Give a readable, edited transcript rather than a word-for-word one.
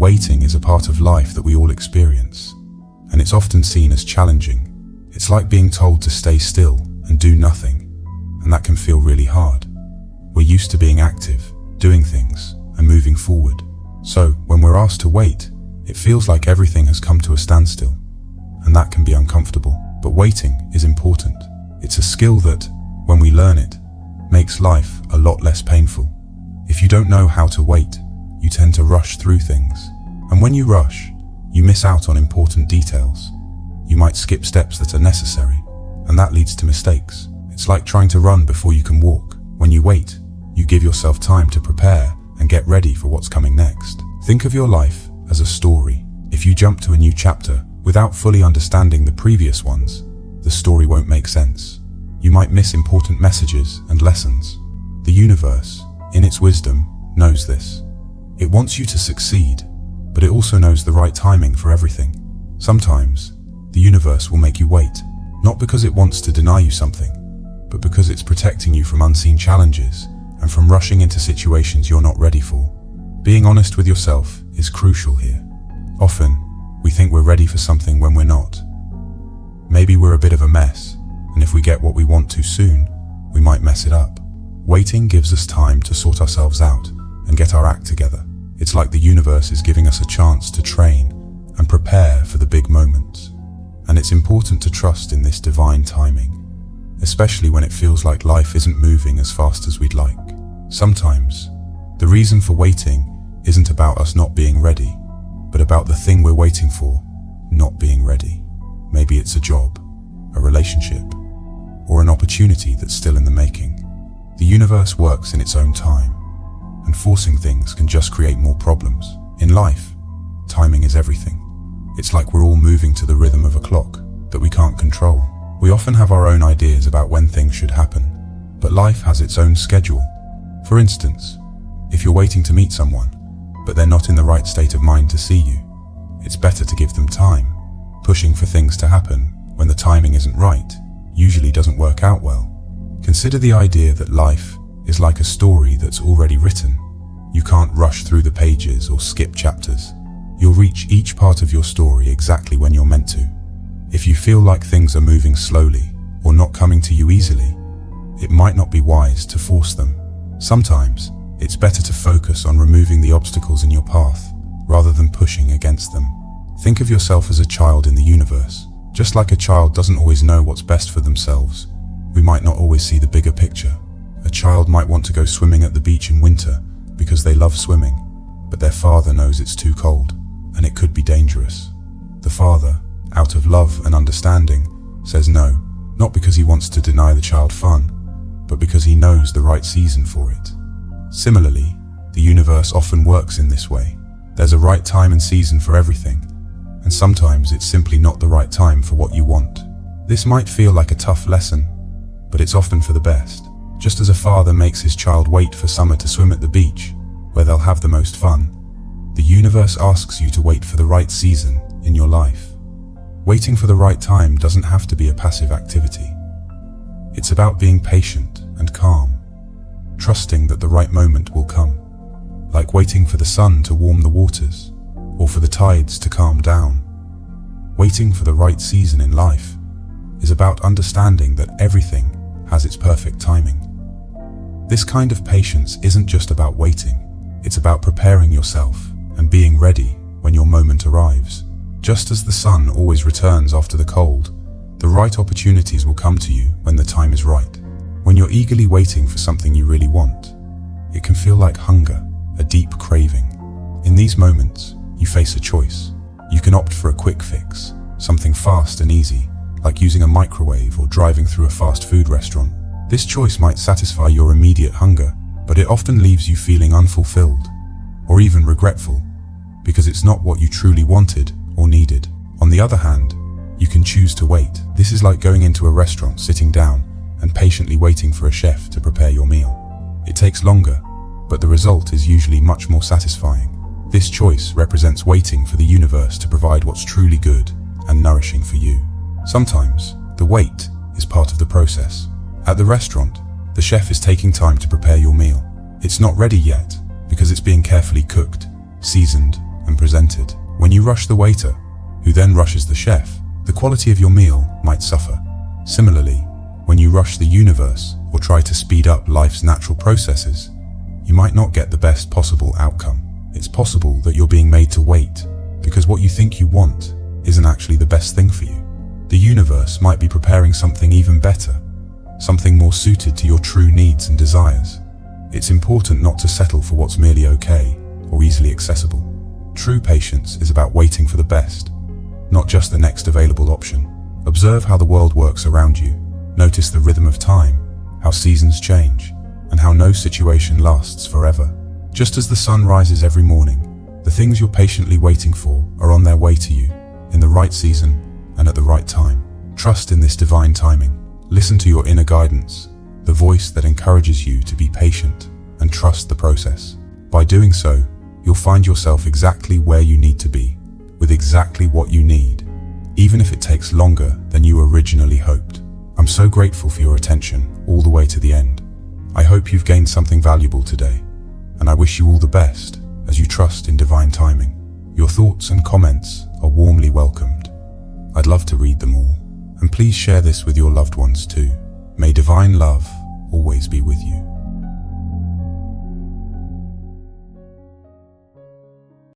Waiting is a part of life that we all experience, and it's often seen as challenging. It's like being told to stay still and do nothing, and that can feel really hard. We're used to being active, doing things, and moving forward. So, when we're asked to wait, it feels like everything has come to a standstill, and that can be uncomfortable. But waiting is important. It's a skill that, when we learn it, makes life a lot less painful. If you don't know how to wait, you tend to rush through things. And when you rush, you miss out on important details. You might skip steps that are necessary, and that leads to mistakes. It's like trying to run before you can walk. When you wait, you give yourself time to prepare and get ready for what's coming next. Think of your life as a story. If you jump to a new chapter without fully understanding the previous ones, the story won't make sense. You might miss important messages and lessons. The universe, in its wisdom, knows this. It wants you to succeed, but it also knows the right timing for everything. Sometimes, the universe will make you wait, not because it wants to deny you something, but because it's protecting you from unseen challenges and from rushing into situations you're not ready for. Being honest with yourself is crucial here. Often, we think we're ready for something when we're not. Maybe we're a bit of a mess, and if we get what we want too soon, we might mess it up. Waiting gives us time to sort ourselves out and get our act together. It's like the universe is giving us a chance to train and prepare for the big moments. And it's important to trust in this divine timing, especially when it feels like life isn't moving as fast as we'd like. Sometimes, the reason for waiting isn't about us not being ready, but about the thing we're waiting for not being ready. Maybe it's a job, a relationship, or an opportunity that's still in the making. The universe works in its own time, and forcing things can just create more problems. In life, timing is everything. It's like we're all moving to the rhythm of a clock that we can't control. We often have our own ideas about when things should happen, but life has its own schedule. For instance, if you're waiting to meet someone, but they're not in the right state of mind to see you, it's better to give them time. Pushing for things to happen when the timing isn't right usually doesn't work out well. Consider the idea that life is like a story that's already written. You can't rush through the pages or skip chapters. You'll reach each part of your story exactly when you're meant to. If you feel like things are moving slowly or not coming to you easily, it might not be wise to force them. Sometimes, it's better to focus on removing the obstacles in your path rather than pushing against them. Think of yourself as a child in the universe. Just like a child doesn't always know what's best for themselves, we might not always see the bigger picture. A child might want to go swimming at the beach in winter because they love swimming, but their father knows it's too cold and it could be dangerous. The father, out of love and understanding, says no, not because he wants to deny the child fun, but because he knows the right season for it. Similarly, the universe often works in this way. There's a right time and season for everything, and sometimes it's simply not the right time for what you want. This might feel like a tough lesson, but it's often for the best. Just as a father makes his child wait for summer to swim at the beach, where they'll have the most fun, the universe asks you to wait for the right season in your life. Waiting for the right time doesn't have to be a passive activity. It's about being patient and calm, trusting that the right moment will come, like waiting for the sun to warm the waters, or for the tides to calm down. Waiting for the right season in life is about understanding that everything has its perfect timing. This kind of patience isn't just about waiting, it's about preparing yourself and being ready when your moment arrives. Just as the sun always returns after the cold, the right opportunities will come to you when the time is right. When you're eagerly waiting for something you really want, it can feel like hunger, a deep craving. In these moments, you face a choice. You can opt for a quick fix, something fast and easy, like using a microwave or driving through a fast food restaurant. This choice might satisfy your immediate hunger, but it often leaves you feeling unfulfilled, or even regretful, because it's not what you truly wanted or needed. On the other hand, you can choose to wait. This is like going into a restaurant, sitting down, and patiently waiting for a chef to prepare your meal. It takes longer, but the result is usually much more satisfying. This choice represents waiting for the universe to provide what's truly good and nourishing for you. Sometimes, the wait is part of the process. At the restaurant, the chef is taking time to prepare your meal. It's not ready yet because it's being carefully cooked, seasoned, and presented. When you rush the waiter, who then rushes the chef, the quality of your meal might suffer. Similarly, when you rush the universe or try to speed up life's natural processes, you might not get the best possible outcome. It's possible that you're being made to wait because what you think you want isn't actually the best thing for you. The universe might be preparing something even better, something more suited to your true needs and desires. It's important not to settle for what's merely okay or easily accessible. True patience is about waiting for the best, not just the next available option. Observe how the world works around you. Notice the rhythm of time, how seasons change, and how no situation lasts forever. Just as the sun rises every morning, the things you're patiently waiting for are on their way to you, in the right season and at the right time. Trust in this divine timing. Listen to your inner guidance, the voice that encourages you to be patient and trust the process. By doing so, you'll find yourself exactly where you need to be, with exactly what you need, even if it takes longer than you originally hoped. I'm so grateful for your attention all the way to the end. I hope you've gained something valuable today, and I wish you all the best as you trust in divine timing. Your thoughts and comments are warmly welcomed. I'd love to read them all, and please share this with your loved ones too. May divine love always be with you.